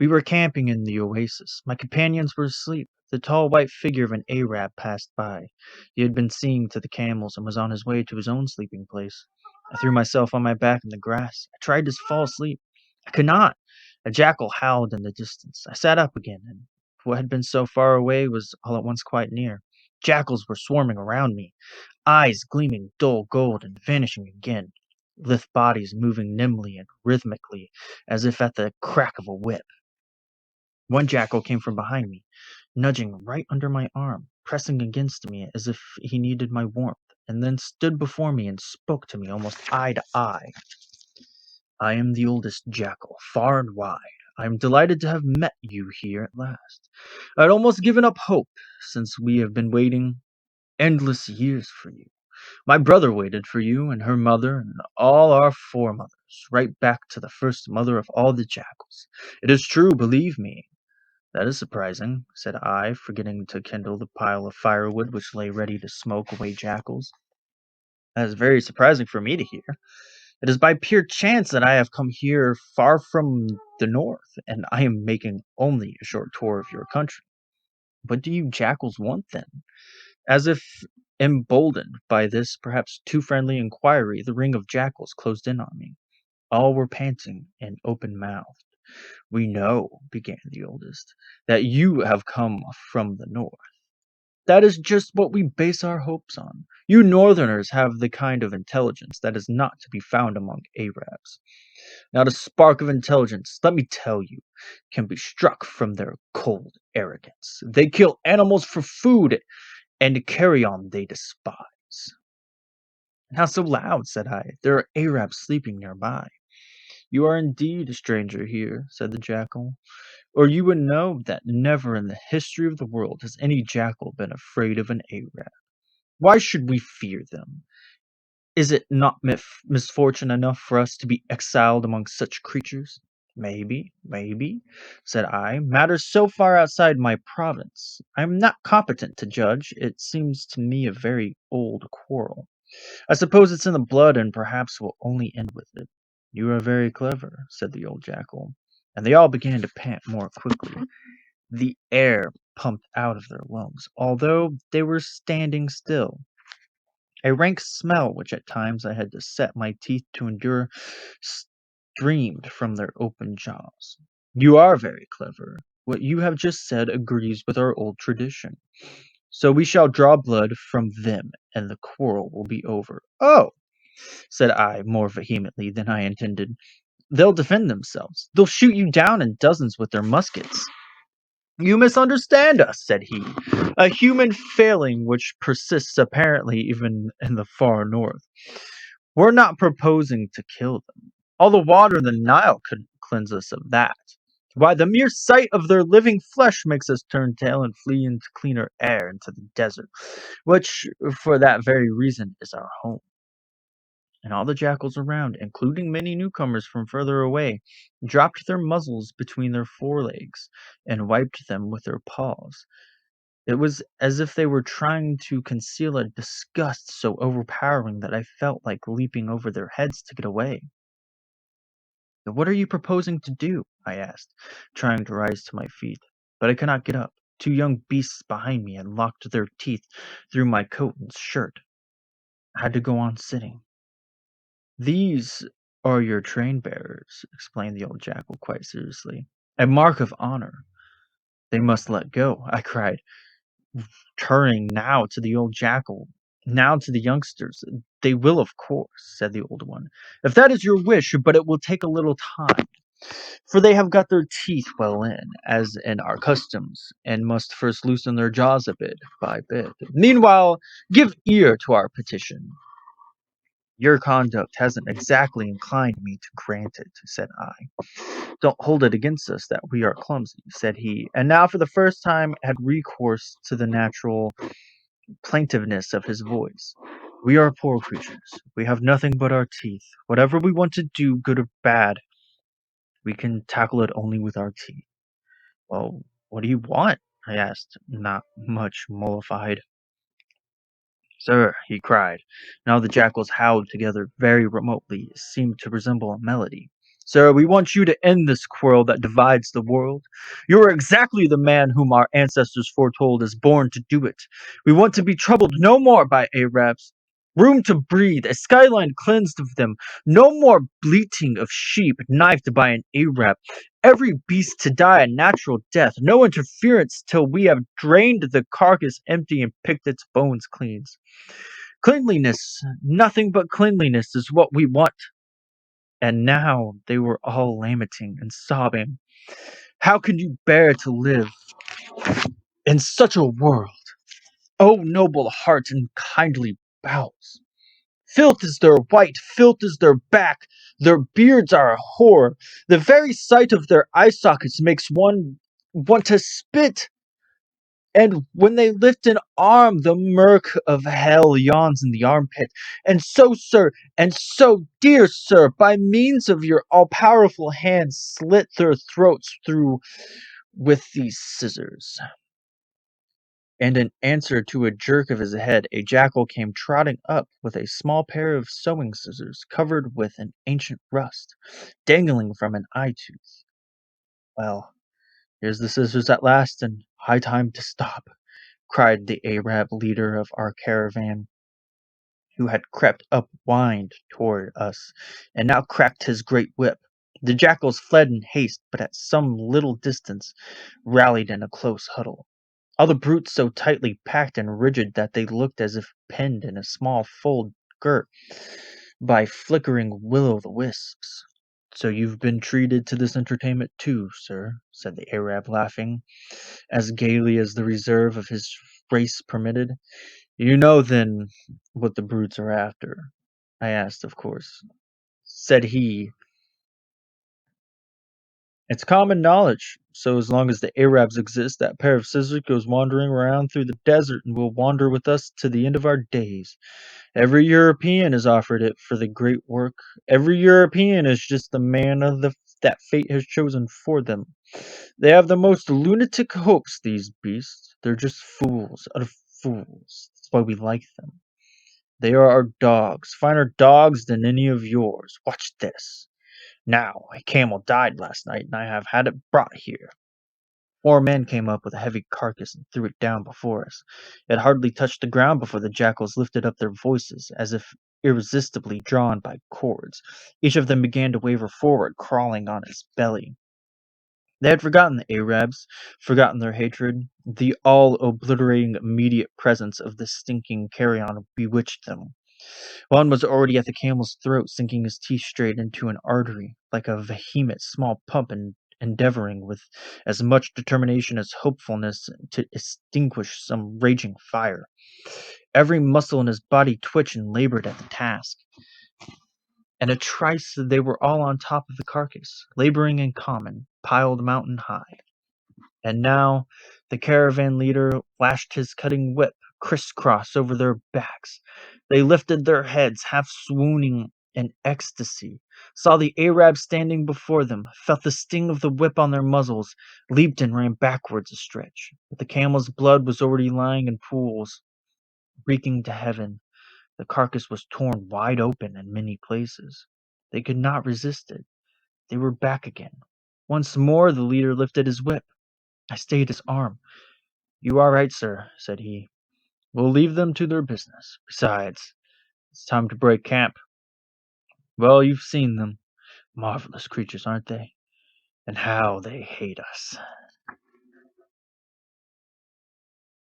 We were camping in the oasis. My companions were asleep. The tall white figure of an Arab passed by. He had been seeing to the camels and was on his way to his own sleeping place. I threw myself on my back in the grass. I tried to fall asleep. I could not. A jackal howled in the distance. I sat up again, and what had been so far away was all at once quite near. Jackals were swarming around me, eyes gleaming dull gold and vanishing again, lithe bodies moving nimbly and rhythmically as if at the crack of a whip. One jackal came from behind me, nudging right under my arm, pressing against me as if he needed my warmth, and then stood before me and spoke to me almost eye to eye. I am the oldest jackal, far and wide. I am delighted to have met you here at last. I had almost given up hope, since we have been waiting endless years for you. My brother waited for you, and her mother, and all our foremothers, right back to the first mother of all the jackals. It is true, believe me. That is surprising, said I, forgetting to kindle the pile of firewood which lay ready to smoke away jackals. That is very surprising for me to hear. It is by pure chance that I have come here far from the north, and I am making only a short tour of your country. What do you jackals want then? As if emboldened by this perhaps too friendly inquiry, the ring of jackals closed in on me. All were panting and open-mouthed. We know, began the oldest, that you have come from the north. That is just what we base our hopes on. You northerners have the kind of intelligence that is not to be found among Arabs. Not a spark of intelligence, let me tell you, can be struck from their cold arrogance. They kill animals for food, and carry on they despise. Not so loud, said I. There are Arabs sleeping nearby. You are indeed a stranger here, said the jackal, or you would know that never in the history of the world has any jackal been afraid of an Arab. Why should we fear them? Is it not misfortune enough for us to be exiled among such creatures? Maybe, said I. Matters so far outside my province. I am not competent to judge. It seems to me a very old quarrel. I suppose it's in the blood and perhaps will only end with it. You are very clever, said the old jackal, and they all began to pant more quickly. The air pumped out of their lungs, although they were standing still. A rank smell, which at times I had to set my teeth to endure, streamed from their open jaws. You are very clever. What you have just said agrees with our old tradition. So we shall draw blood from them, and the quarrel will be over. Oh, said I, more vehemently than I intended. They'll defend themselves. They'll shoot you down in dozens with their muskets. You misunderstand us, said he, a human failing which persists apparently even in the far north. We're not proposing to kill them. All the water in the Nile couldn't cleanse us of that. Why, the mere sight of their living flesh makes us turn tail and flee into cleaner air, into the desert, which, for that very reason, is our home. And all the jackals around, including many newcomers from further away, dropped their muzzles between their forelegs and wiped them with their paws. It was as if they were trying to conceal a disgust so overpowering that I felt like leaping over their heads to get away. "But what are you proposing to do?" I asked, trying to rise to my feet. But I could not get up. Two young beasts behind me had locked their teeth through my coat and shirt. I had to go on sitting. "These are your train bearers," explained the old jackal quite seriously. "A mark of honor." "They must let go," I cried, turning now to the old jackal, now to the youngsters. "They will, of course," said the old one, "if that is your wish, but it will take a little time, for they have got their teeth well in, as in our customs, and must first loosen their jaws a bit by bit. Meanwhile, give ear to our petition." "Your conduct hasn't exactly inclined me to grant it," said I. "Don't hold it against us that we are clumsy," said he, and now for the first time had recourse to the natural plaintiveness of his voice. "We are poor creatures. We have nothing but our teeth. Whatever we want to do, good or bad, we can tackle it only with our teeth." "Well, what do you want?" I asked, not much mollified. "Sir," he cried. Now the jackals howled together very remotely, it seemed to resemble a melody. Sir, we want you to end this quarrel that divides the world. You are exactly the man whom our ancestors foretold is born to do it. We want to be troubled no more by Arabs. Room to breathe, a skyline cleansed of them. No more bleating of sheep knifed by an Arab. Every beast to die a natural death. No interference till we have drained the carcass empty and picked its bones clean. Cleanliness, nothing but cleanliness is what we want. And now they were all lamenting and sobbing. How can you bear to live in such a world? O noble heart and kindly bowels! Filth is their white, filth is their back, their beards are a horror. The very sight of their eye sockets makes one want to spit. And when they lift an arm, the murk of hell yawns in the armpit. And so, sir, and so, dear sir, by means of your all-powerful hands, slit their throats through with these scissors. And in answer to a jerk of his head, a jackal came trotting up with a small pair of sewing scissors covered with an ancient rust, dangling from an eye tooth. Well, here's the scissors at last, and high time to stop, cried the Arab leader of our caravan, who had crept upwind toward us, and now cracked his great whip. The jackals fled in haste, but at some little distance rallied in a close huddle. All the brutes so tightly packed and rigid that they looked as if penned in a small fold girt by flickering will-o'-the-wisps. So you've been treated to this entertainment too, sir, said the Arab, laughing as gaily as the reserve of his race permitted. You know, then, what the brutes are after? I asked, of course. Said he, it's common knowledge. So as long as the Arabs exist, that pair of scissors goes wandering around through the desert and will wander with us to the end of our days. Every European is offered it for the great work. Every European is just the man of that fate has chosen for them. They have the most lunatic hopes, these beasts. They're just fools, utter fools. That's why we like them. They are our dogs, finer dogs than any of yours. Watch this. Now, a camel died last night, and I have had it brought here. 4 men came up with a heavy carcass and threw it down before us. It hardly touched the ground before the jackals lifted up their voices, as if irresistibly drawn by cords. Each of them began to waver forward, crawling on its belly. They had forgotten the Arabs, forgotten their hatred. The all-obliterating immediate presence of the stinking carrion bewitched them. One was already at the camel's throat, sinking his teeth straight into an artery, like a vehement small pump, and endeavoring with as much determination as hopefulness to extinguish some raging fire. Every muscle in his body twitched and labored at the task. In a trice they were all on top of the carcass, laboring in common, piled mountain high. And now the caravan leader lashed his cutting whip crisscross over their backs. They lifted their heads, half swooning in ecstasy, saw the Arabs standing before them, felt the sting of the whip on their muzzles, leaped and ran backwards a stretch. But the camel's blood was already lying in pools, reeking to heaven. The carcass was torn wide open in many places. They could not resist it. They were back again. Once more the leader lifted his whip. I stayed his arm. You are right, sir, said he. We'll leave them to their business. Besides, it's time to break camp. Well, you've seen them. Marvelous creatures, aren't they? And how they hate us.